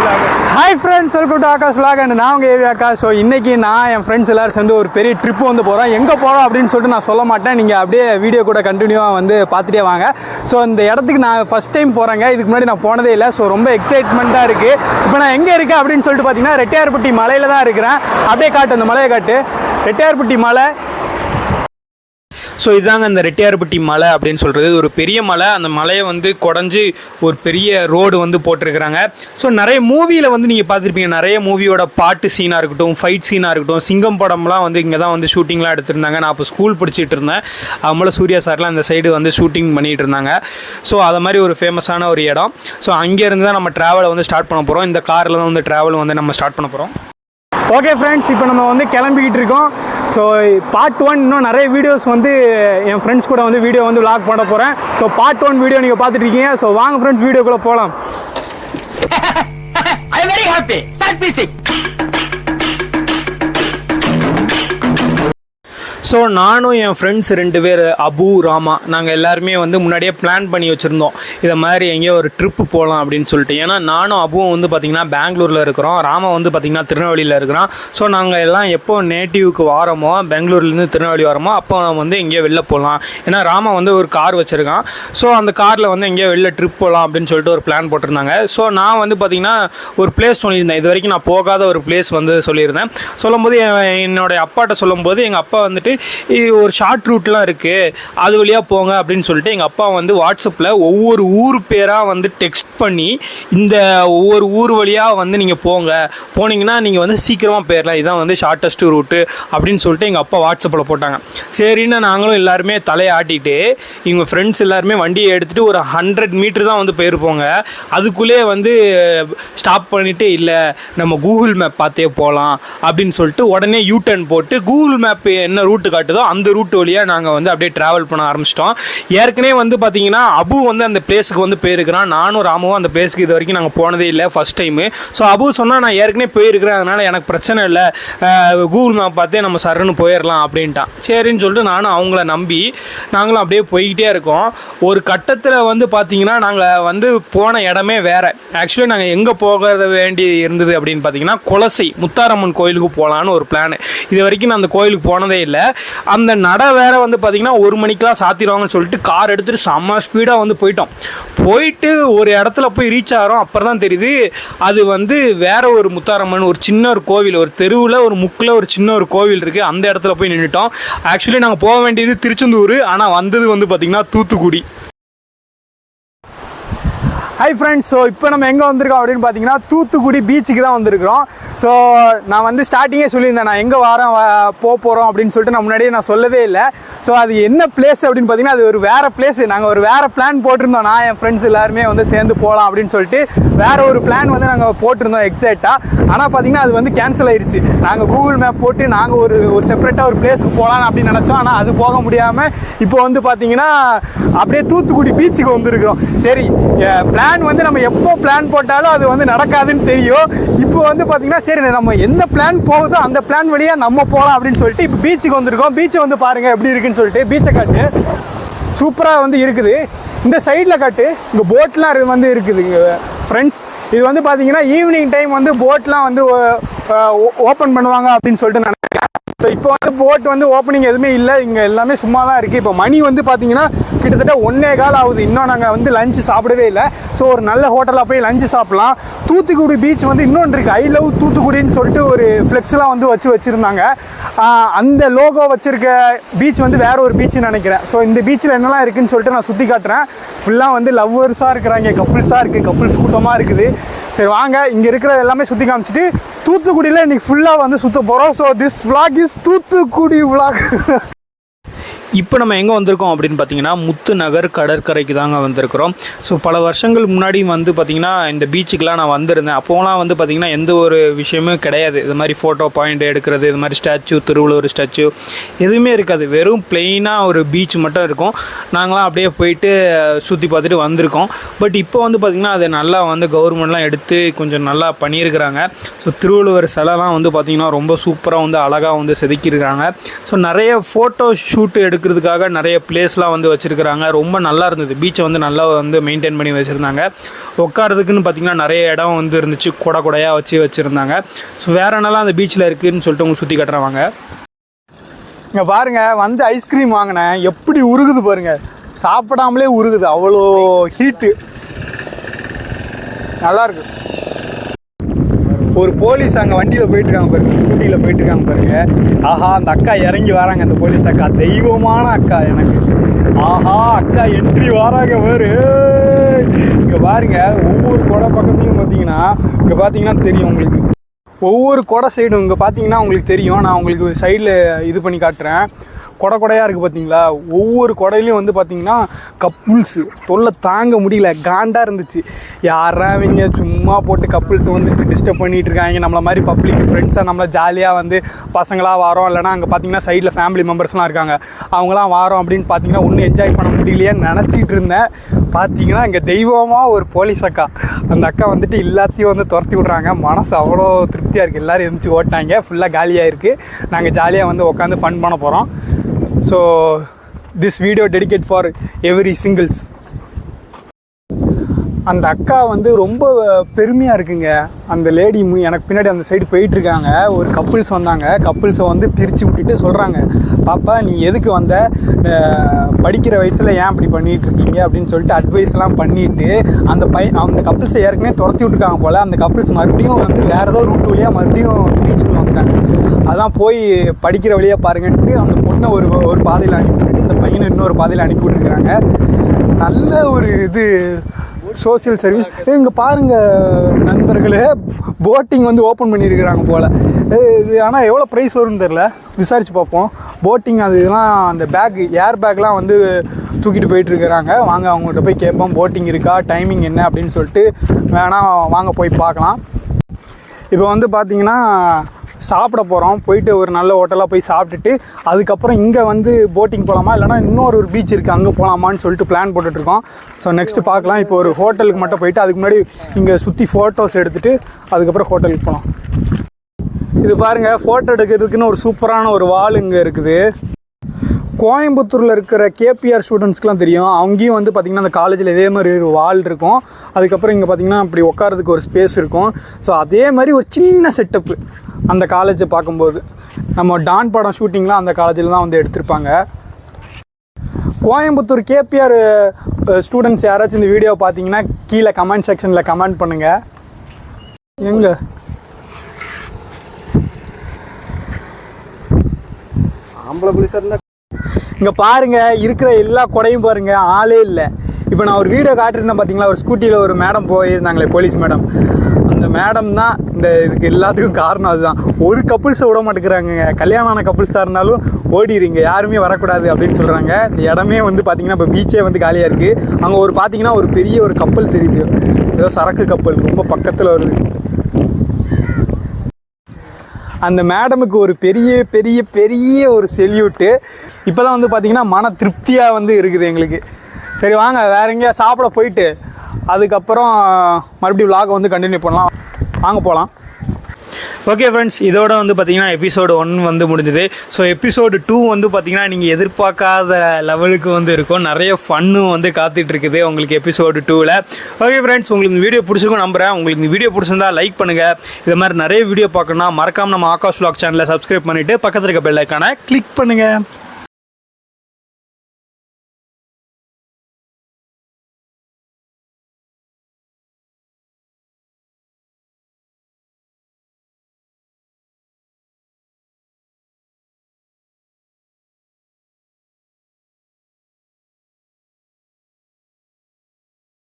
Hi friends, welcome to Akash vlog and நான் உங்கள் AV Akash. So இன்றைக்கி நான் என் ஃப்ரெண்ட்ஸ் எல்லோரும் சேர்ந்து ஒரு பெரிய ட்ரிப்பு வந்து போகிறோம். எங்கே போகிறோம் அப்படின்னு சொல்லிட்டு நான் சொல்ல மாட்டேன், நீங்கள் அப்படியே வீடியோ கூட கண்டினியூவாக வந்து பார்த்துட்டே வாங்க. ஸோ இந்த இடத்துக்கு நான் ஃபஸ்ட் டைம் போகிறேங்க, இதுக்கு முன்னாடி நான் போனதே இல்லை. ஸோ ரொம்ப எக்ஸைட்மெண்ட்டாக இருக்குது. இப்போ நான் எங்கே இருக்கேன் அப்படின்னு சொல்லிட்டு பார்த்தீங்கன்னா ரெட்டையார்பட்டி மலையில் தான் இருக்கிறேன். அப்படியே காட்டு, அந்த மலையை காட்டு, ரெட்டையார்பட்டி மலை. ஸோ இதாங்க இந்த ரெட்டையார்பட்டி மலை அப்படின்னு சொல்கிறது. இது ஒரு பெரிய மலை. அந்த மலையை வந்து குடஞ்சி ஒரு பெரிய ரோடு வந்து போட்டிருக்கிறாங்க. ஸோ நிறைய மூவியில் வந்து நீங்கள் பார்த்துருப்பீங்க, நிறைய மூவியோட பாட்டு சீனாக இருக்கட்டும், ஃபைட் சீனாக இருக்கட்டும், சிங்கம் படம்லாம் வந்து இங்கே தான் வந்து ஷூட்டிங்லாம் எடுத்திருந்தாங்க. நான் அப்போ ஸ்கூல் படிச்சுட்டு இருந்தேன். அவங்கள சூர்யா சார்லாம் இந்த சைடு வந்து ஷூட்டிங் பண்ணிகிட்டு இருந்தாங்க. ஸோ அதை மாதிரி ஒரு ஃபேமஸான ஒரு இடம். ஸோ அங்கேருந்து தான் நம்ம ட்ராவலை வந்து ஸ்டார்ட் பண்ண போகிறோம். இந்த காரில் தான் வந்து ட்ராவல் வந்து நம்ம ஸ்டார்ட் பண்ண போகிறோம். ஓகே ஃப்ரெண்ட்ஸ், இப்போ நம்ம வந்து கிளம்பிக்கிட்டு இருக்கோம். ஸோ பார்ட் 1 இன்னும் நிறைய வீடியோஸ் வந்து என் ஃப்ரெண்ட்ஸ் கூட வந்து வீடியோ வந்து vlog பண்ண போகிறேன். ஸோ பார்ட் 1 வீடியோ நீங்கள் பார்த்துட்டு இருக்கீங்க. ஸோ வாங்க ஃப்ரெண்ட்ஸ், வீடியோக்குள்ளே போகலாம். I am very happy. Start music. So நானும் என் ஃப்ரெண்ட்ஸ் 2 பேர், அபு, ராமா, நாங்கள் எல்லாருமே வந்து முன்னாடியே பிளான் பண்ணி வச்சுருந்தோம். இதை மாதிரி எங்கேயோ ஒரு ட்ரிப்பு போகலாம் அப்படின்னு சொல்லிட்டு. ஏன்னா நானும் அபுவும் வந்து பார்த்திங்கன்னா பெங்களூரில் இருக்கிறோம், ராமா வந்து பார்த்திங்கன்னா திருநெல்வேலியில் இருக்கிறோம். ஸோ நாங்கள் எல்லாம் எப்போ நேட்டிவ்க்கு வாரமோ, பெங்களூர்லேருந்து திருநெல்வேலி வாரமோ, அப்போ வந்து எங்கேயோ வெளில போகலாம். ஏன்னா ராமா வந்து ஒரு கார் வச்சுருக்கான். ஸோ அந்த காரில் வந்து எங்கேயோ வெளில ட்ரிப் போகலாம் அப்படின்னு சொல்லிட்டு ஒரு பிளான் போட்டிருந்தாங்க. ஸோ நான் வந்து பார்த்திங்கன்னா ஒரு பிளேஸ் சொல்லியிருந்தேன். இது வரைக்கும் நான் போகாத ஒரு பிளேஸ் வந்து சொல்லியிருந்தேன். சொல்லும்போது என்னோடய அப்பாட்ட சொல்லும்போது எங்கள் அப்பா வந்துட்டு ஒரு ஷார்ட் ரூட்லாம் இருக்குது, அது வழியாக போங்க அப்படின்னு சொல்லிட்டு எங்கள் அப்பா வந்து வாட்ஸ்அப்பில் ஒவ்வொரு ஊர் பேராக வந்து டெக்ஸ்ட் பண்ணி, இந்த ஒவ்வொரு ஊர் வழியாக வந்து நீங்கள் போனீங்கன்னா நீங்கள் வந்து சீக்கிரமாக போயிடலாம், இதுதான் வந்து ஷார்ட்டஸ்ட் ரூட்டு அப்படின்னு சொல்லிட்டு எங்கள் அப்பா வாட்ஸ்அப்பில் போட்டாங்க. சரின்னு நாங்களும் எல்லாருமே தலையாட்டிட்டு எங்கள் ஃப்ரெண்ட்ஸ் எல்லாருமே வண்டியை எடுத்துகிட்டு ஒரு 100 மீட்டர் தான் வந்து போயிருப்போங்க. அதுக்குள்ளேயே வந்து ஸ்டாப் பண்ணிவிட்டு, இல்லை நம்ம கூகுள் மேப் பார்த்தே போகலாம் அப்படின்னு சொல்லிட்டு உடனே யூடர்ன் போட்டு கூகுள் மேப் என்ன ரூட்டு காட்டுதோ அந்த ரூட் வழியாக நாங்கள் வந்து அப்படியே ட்ராவல் பண்ண ஆரம்பிச்சிட்டோம். ஏற்கனவே வந்து பார்த்தீங்கன்னா அபு வந்து அந்த பிளேஸுக்கு வந்து போயிருக்கிறான். நானும் ராமுவும் அந்த பிளேஸுக்கு இது வரைக்கும் நாங்கள் போனதே இல்லை, ஃபஸ்ட் டைமு. ஸோ அபு சொன்னால் நான் ஏற்கனவே போயிருக்கிறேன், அதனால் எனக்கு பிரச்சனை இல்லை, கூகுள் மேப் பார்த்தே நம்ம சரன்னு போயிடலாம் அப்படின்ட்டான். சரின்னு சொல்லிட்டு நானும் அவங்கள நம்பி நாங்களும் அப்படியே போய்கிட்டே இருக்கோம். ஒரு கட்டத்தில் வந்து பார்த்தீங்கன்னா நாங்கள் வந்து போன இடமே வேறு. ஆக்சுவலி நாங்கள் எங்கே போக வேண்டி இருந்தது அப்படின்னு பார்த்தீங்கன்னா குலசை முத்தாரம்மன் கோயிலுக்கு போகலான்னு ஒரு பிளான். இது வரைக்கும் நான் அந்த கோயிலுக்கு போனதே இல்லை. அந்த நடை வேற வந்து பார்த்தீங்கன்னா 1 மணிக்கெலாம் சாத்திடுவாங்கன்னு சொல்லிட்டு கார் எடுத்துகிட்டு செம்ம ஸ்பீடாக வந்து போயிட்டு ஒரு இடத்துல போய் ரீச் ஆகிறோம். அப்புறம் தான் தெரியுது அது வந்து வேற ஒரு முத்தாரம்மன், ஒரு சின்ன ஒரு கோவில், ஒரு தெருவில் ஒரு முக்கில் ஒரு சின்ன ஒரு கோவில் இருக்குது. அந்த இடத்துல போய் நின்றுட்டோம். ஆக்சுவலி நாங்கள் போக வேண்டியது திருச்செந்தூர், ஆனால் வந்தது வந்து பார்த்திங்கன்னா தூத்துக்குடி. ஹாய் ஃப்ரெண்ட்ஸ், ஸோ இப்போ நம்ம எங்கே வந்திருக்கோம் அப்படின்னு பார்த்தீங்கன்னா தூத்துக்குடி பீச்சுக்கு தான் வந்திருக்கிறோம். ஸோ நான் வந்து ஸ்டார்டிங்கே சொல்லியிருந்தேன், நான் எங்கே போகிறோம் அப்படின்னு சொல்லிட்டு நான் முன்னாடியே நான் சொல்லவே இல்லை. ஸோ அது என்ன பிளேஸ் அப்படின்னு பார்த்தீங்கன்னா அது ஒரு வேறு பிளேஸ். நாங்கள் ஒரு வேறு பிளான் போட்டிருந்தோம். நான் என் ஃப்ரெண்ட்ஸ் எல்லாருமே வந்து சேர்ந்து போகலாம் அப்படின்னு சொல்லிட்டு வேறு ஒரு பிளான் வந்து நாங்கள் போட்டிருந்தோம் எக்ஸாக்டாக. ஆனால் பார்த்தீங்கன்னா அது வந்து கேன்சல் ஆயிடுச்சு. நாங்கள் கூகுள் மேப் போட்டு நாங்கள் ஒரு செப்பரேட்டாக ஒரு பிளேஸுக்கு போகலாம் அப்படின்னு நினச்சோம். ஆனால் அது போக முடியாமல் இப்போ வந்து பார்த்தீங்கன்னா அப்படியே தூத்துக்குடி பீச்சுக்கு வந்திருக்கிறோம். சரி, பிளான் வந்து நம்ம எப்போ பிளான் போட்டாலும் அது வந்து நடக்காதுன்னு தெரியும். இப்போ வந்து பார்த்தீங்கன்னா சரி, நம்ம எந்த பிளான் போகுதோ அந்த பிளான் வழியாக நம்ம போகலாம் அப்படின்னு சொல்லிட்டு இப்போ பீச்சுக்கு வந்திருக்கோம். பீச்சை வந்து பாருங்கள் எப்படி இருக்குன்னு சொல்லிட்டு. பீச்சை காட்டு, சூப்பராக வந்து இருக்குது. இந்த சைடில் காட்டு, இங்கே போட்லாம் வந்து இருக்குது ஃப்ரெண்ட்ஸ். இது வந்து பார்த்தீங்கன்னா ஈவினிங் டைம் வந்து போட்லாம் வந்து ஓப்பன் பண்ணுவாங்க அப்படின்னு சொல்லிட்டு நினைக்கிறேன். ஸோ இப்போ வந்து போட் வந்து ஓப்பனிங் எதுவுமே இல்லை, இங்கே எல்லாமே சும்மா தான் இருக்குது. இப்போ மணி வந்து பார்த்தீங்கன்னா கிட்டத்தட்ட 1:15 ஆகுது. இன்னும் நாங்கள் வந்து லஞ்சு சாப்பிடவே இல்லை. ஸோ ஒரு நல்ல ஹோட்டலாக போய் லஞ்சு சாப்பிட்லாம். தூத்துக்குடி பீச் வந்து இன்னொன்று இருக்குது, ஐ லவ் தூத்துக்குடின்னு சொல்லிட்டு ஒரு ஃப்ளெக்ஸ்லாம் வந்து வச்சுருந்தாங்க. அந்த லோகோ வச்சுருக்க பீச் வந்து வேறு ஒரு பீச்சுன்னு நினைக்கிறேன். ஸோ இந்த பீச்சில் என்னெல்லாம் இருக்குதுன்னு சொல்லிட்டு நான் சுற்றி காட்டுறேன். ஃபுல்லாக வந்து லவ்வர்ஸாக இருக்கிறாங்க, கப்புள்ஸாக இருக்குது, கப்புள்ஸ் கூட்டமாக இருக்குது. சரி வாங்க, இங்கே இருக்கிறது எல்லாமே சுற்றி காமிச்சிட்டு தூத்துக்குடியில் இன்றைக்கி ஃபுல்லாக வந்து சுற்ற போகிறோம். So this vlog is Thoothukudi vlog. இப்போ நம்ம எங்கே வந்திருக்கோம் அப்படின்னு பார்த்தீங்கன்னா முத்துநகர் கடற்கரைக்கு தாங்க வந்திருக்கிறோம். ஸோ பல வருஷங்கள் முன்னாடி வந்து பார்த்திங்கன்னா இந்த பீச்சுக்கெலாம் நான் வந்திருந்தேன். அப்போலாம் வந்து பார்த்திங்கன்னா எந்த ஒரு விஷயமும் கிடையாது. இது மாதிரி ஃபோட்டோ பாயிண்ட் எடுக்கிறது, இது மாதிரி ஸ்டாச்சு, திருவள்ளுவர் ஸ்டாச்சு எதுவுமே இருக்காது. வெறும் பிளெயினாக ஒரு பீச் மட்டும் இருக்கும். நாங்களாம் அப்படியே போயிட்டு சுற்றி பார்த்துட்டு வந்திருக்கோம். பட் இப்போ வந்து பார்த்திங்கன்னா அதை நல்லா வந்து கவர்மெண்ட்லாம் எடுத்து கொஞ்சம் நல்லா பண்ணியிருக்கிறாங்க. ஸோ திருவள்ளுவர் சிலைலாம் வந்து பார்த்திங்கன்னா ரொம்ப சூப்பராக வந்து அழகாக வந்து செதுக்கியிருக்காங்க. ஸோ நிறைய ஃபோட்டோ ஷூட்டு இருக்கிறதுக்காக நிறைய பிளேஸ்லாம் வந்து வச்சுருக்கிறாங்க. ரொம்ப நல்லா இருந்தது. பீச்சை வந்து நல்லா வந்து மெயின்டைன் பண்ணி வச்சுருந்தாங்க. உட்காரதுக்குன்னு பார்த்திங்கன்னா நிறைய இடம் வந்து இருந்துச்சு, கொடையாக வச்சுருந்தாங்க. ஸோ வேறு என்னெல்லாம் அந்த பீச்சில் இருக்குதுன்னு சொல்லிட்டு உங்களுக்கு சுற்றி கட்டுறாங்க. இங்கே பாருங்கள், வந்து ஐஸ்கிரீம் வாங்கினேன், எப்படி உருகுது பாருங்கள், சாப்பிடாமலே உருகுது, அவ்வளோ ஹீட்டு, நல்லாயிருக்கு. ஒரு போலீஸ் அங்கே வண்டியில் போயிட்டுருக்காங்க பாருங்க, ஸ்கூட்டியில் போயிட்டுருக்காங்க பாருங்க. ஆஹா, அந்த அக்கா இறங்கி வராங்க, அந்த போலீஸ் அக்கா தெய்வமான அக்கா எனக்கு. ஆஹா, அக்கா என்ட்ரி வராங்க பாரு. இங்கே பாருங்க, ஒவ்வொரு கொடை பக்கத்துலையும் பார்த்தீங்கன்னா, இங்கே பார்த்தீங்கன்னா தெரியும் உங்களுக்கு, ஒவ்வொரு கொடை சைடும் இங்கே பார்த்தீங்கன்னா உங்களுக்கு தெரியும். நான் உங்களுக்கு சைடில் இது பண்ணி காட்டுறேன். கொடையாக இருக்குது பார்த்தீங்களா, ஒவ்வொரு கொடையிலையும் வந்து பார்த்தீங்கன்னா கப்புள்ஸு தொல்லை தாங்க முடியல, காண்டாக இருந்துச்சு. யாராவங்க சும்மா போட்டு கப்புள்ஸை வந்துட்டு டிஸ்டர்ப் பண்ணிகிட்டு இருக்காங்க. நம்மளை மாதிரி பப்ளிக் ஃப்ரெண்ட்ஸாக நம்மளை ஜாலியாக வந்து பசங்களாக வாரோம், இல்லைனா அங்கே பார்த்தீங்கன்னா சைடில் ஃபேமிலி மெம்பர்ஸ்லாம் இருக்காங்க, அவங்களாம் வாரோம் அப்படின்னு பார்த்தீங்கன்னா ஒன்றும் என்ஜாய் பண்ண முடியலையேன்னு நினச்சிட்டு இருந்தேன். பார்த்தீங்கன்னா இங்கே தெய்வமாக ஒரு போலீஸ் அக்கா, அந்த அக்கா வந்துட்டு எல்லாத்தையும் வந்து துரத்தி விட்றாங்க. மனசு அவ்வளோ திருப்தியாக இருக்குது. எல்லோரும் எழுந்துச்சு ஓட்டாங்க, ஃபுல்லாக காலியாக இருக்குது. நாங்கள் ஜாலியாக வந்து உட்காந்து ஃபன் பண்ண போகிறோம். So this video dedicated for every singles. அந்த அக்கா வந்து ரொம்ப பெருமையாக இருக்குங்க. அந்த லேடி எனக்கு பின்னாடி அந்த சைடு போயிட்டுருக்காங்க. ஒரு கப்புள்ஸ் வந்தாங்க, கப்புள்ஸை வந்து பிரித்து விட்டுட்டு சொல்கிறாங்க, பாப்பா நீ எதுக்கு வந்த, படிக்கிற வயசில் ஏன் அப்படி பண்ணிகிட்ருக்கீங்க அப்படின்னு சொல்லிட்டு அட்வைஸ்லாம் பண்ணிவிட்டு அந்த கப்புள்ஸை ஏற்கனவே துரத்தி விட்டுருக்காங்க போல். அந்த கப்புள்ஸ் மறுபடியும் வந்து வேறு ஏதோ ரூட் வழியாக மறுபடியும் பீச்சுக்குள்ளே வந்துட்டாங்க. அதான் போய் படிக்கிற வழியாக பாருங்கன்ட்டு அந்த பொண்ணை ஒரு பாதையில் அனுப்பிவிட்டு இந்த பையனை இன்னொரு பாதையில் அனுப்பி விட்டுருக்குறாங்க. நல்ல ஒரு இது சோசியல் சர்வீஸ். இங்கே பாருங்கள் நண்பர்களே, போட்டிங் வந்து ஓப்பன் பண்ணியிருக்கிறாங்க போல். இது ஆனால் எவ்வளோ ப்ரைஸ் வரும்னு தெரில, விசாரித்து பார்ப்போம். போட்டிங் அது இதெல்லாம் அந்த ஏர் பேக்லாம் வந்து தூக்கிட்டு போயிட்டுருக்கிறாங்க. வாங்க அவங்கள்ட்ட போய் கேட்போம், போட்டிங் இருக்கா, டைமிங் என்ன அப்படின்னு சொல்லிட்டு. வேணால் வாங்க போய் பார்க்கலாம். இப்போ வந்து பார்த்திங்கன்னா சாப்பிட போகிறோம். போயிட்டு ஒரு நல்ல ஹோட்டலாக போய் சாப்பிட்டுட்டு அதுக்கப்புறம் இங்கே வந்து போட்டிங் போகலாமா, இல்லைனா இன்னொரு பீச் இருக்குது அங்கே போகலாமான்னு சொல்லிட்டு பிளான் போட்டுட்ருக்கோம். ஸோ நெக்ஸ்ட்டு பார்க்கலாம். இப்போ ஒரு ஹோட்டலுக்கு மட்டும் போயிட்டு அதுக்கு முன்னாடி இங்கே சுற்றி ஃபோட்டோஸ் எடுத்துகிட்டு அதுக்கப்புறம் ஹோட்டலுக்கு போகலாம். இது பாருங்கள், ஃபோட்டோ எடுக்கிறதுக்குன்னு ஒரு சூப்பரான ஒரு வால் இங்கே இருக்குது. கோயம்புத்தூரில் இருக்கிற கேபிஆர் ஸ்டூடெண்ட்ஸ்க்குலாம் தெரியும். அங்கேயும் வந்து பார்த்திங்கன்னா அந்த காலேஜில் இதே மாதிரி ஒரு வால் இருக்கும். அதுக்கப்புறம் இங்கே பார்த்திங்கன்னா அப்படி உட்காரதுக்கு ஒரு ஸ்பேஸ் இருக்கும். ஸோ அதே மாதிரி ஒரு சின்ன செட்டப்பு அந்த காலேஜை பார்க்கும்போது. நம்ம டான் படம் ஷூட்டிங்லாம் அந்த காலேஜில் தான் வந்து எடுத்திருப்பாங்க. கோயம்புத்தூர் கேபிஆர் ஸ்டூடெண்ட்ஸ் யாராச்சும் இந்த வீடியோ பார்த்தீங்கன்னா கீழே கமெண்ட் செக்ஷனில் கமெண்ட் பண்ணுங்கள். எங்கே ஆம்பளை புலிசாக இருந்தால் இங்கே பாருங்கள், இருக்கிற எல்லா கொடையும் பாருங்கள், ஆளே இல்லை. இப்போ நான் ஒரு வீடியோ காட்டியிருந்தேன் பார்த்தீங்களா, ஒரு ஸ்கூட்டியில் ஒரு மேடம் போயிருந்தாங்களே, போலீஸ் மேடம். அந்த மேடம் தான் இந்த இதுக்கு எல்லாத்துக்கும் காரணம். அதுதான். ஒரு கப்புள்ஸை விட மாட்டேங்கிறாங்க. கல்யாணம் ஆன கப்புள்ஸாக இருந்தாலும் ஓடிடுங்க, யாருமே வரக்கூடாது அப்படின்னு சொல்கிறாங்க. இந்த இடமே வந்து பார்த்திங்கன்னா இப்போ பீச்சே வந்து காலியாக இருக்குது. அங்கே ஒரு பார்த்திங்கன்னா ஒரு பெரிய ஒரு கப்பல் தெரியுது, ஏதோ சரக்கு கப்பல் ரொம்ப பக்கத்தில் வருது. அந்த மேடமுக்கு ஒரு பெரிய பெரிய பெரிய ஒரு செல்யூட்டு. இப்போ தான் வந்து பார்த்திங்கன்னா மன திருப்தியாக வந்து இருக்குது எங்களுக்கு. சரி வாங்க வேறு எங்கேயா சாப்பிட போயிட்டு அதுக்கப்புறம் மறுபடியும் விலாகை வந்து கண்டினியூ பண்ணலாம். வாங்க போகலாம். ஓகே ஃப்ரெண்ட்ஸ், இதோட வந்து பார்த்திங்கன்னா எபிசோடு 1 வந்து முடிஞ்சுது. ஸோ எபிசோடு 2 வந்து பார்த்திங்கன்னா நீங்கள் எதிர்பார்க்காத லெவலுக்கு வந்து இருக்கும். நிறைய ஃபன்னும் வந்து காத்துட்ருக்குது உங்களுக்கு எபிசோடு 2ல். ஓகே ஃப்ரெண்ட்ஸ், உங்களுக்கு இந்த வீடியோ பிடிச்சிருக்கும் நம்புகிறேன். உங்களுக்கு இந்த வீடியோ பிடிச்சிருந்தா லைக் பண்ணுங்கள். இது மாதிரி நிறைய வீடியோ பார்க்கணுன்னா மறக்காமல் நம்ம ஆகாஷ் vlog சேனலை சப்ஸ்கிரைப் பண்ணிவிட்டு பக்கத்தில் இருக்க பெல் ஐக்கானை கிளிக் பண்ணுங்கள்.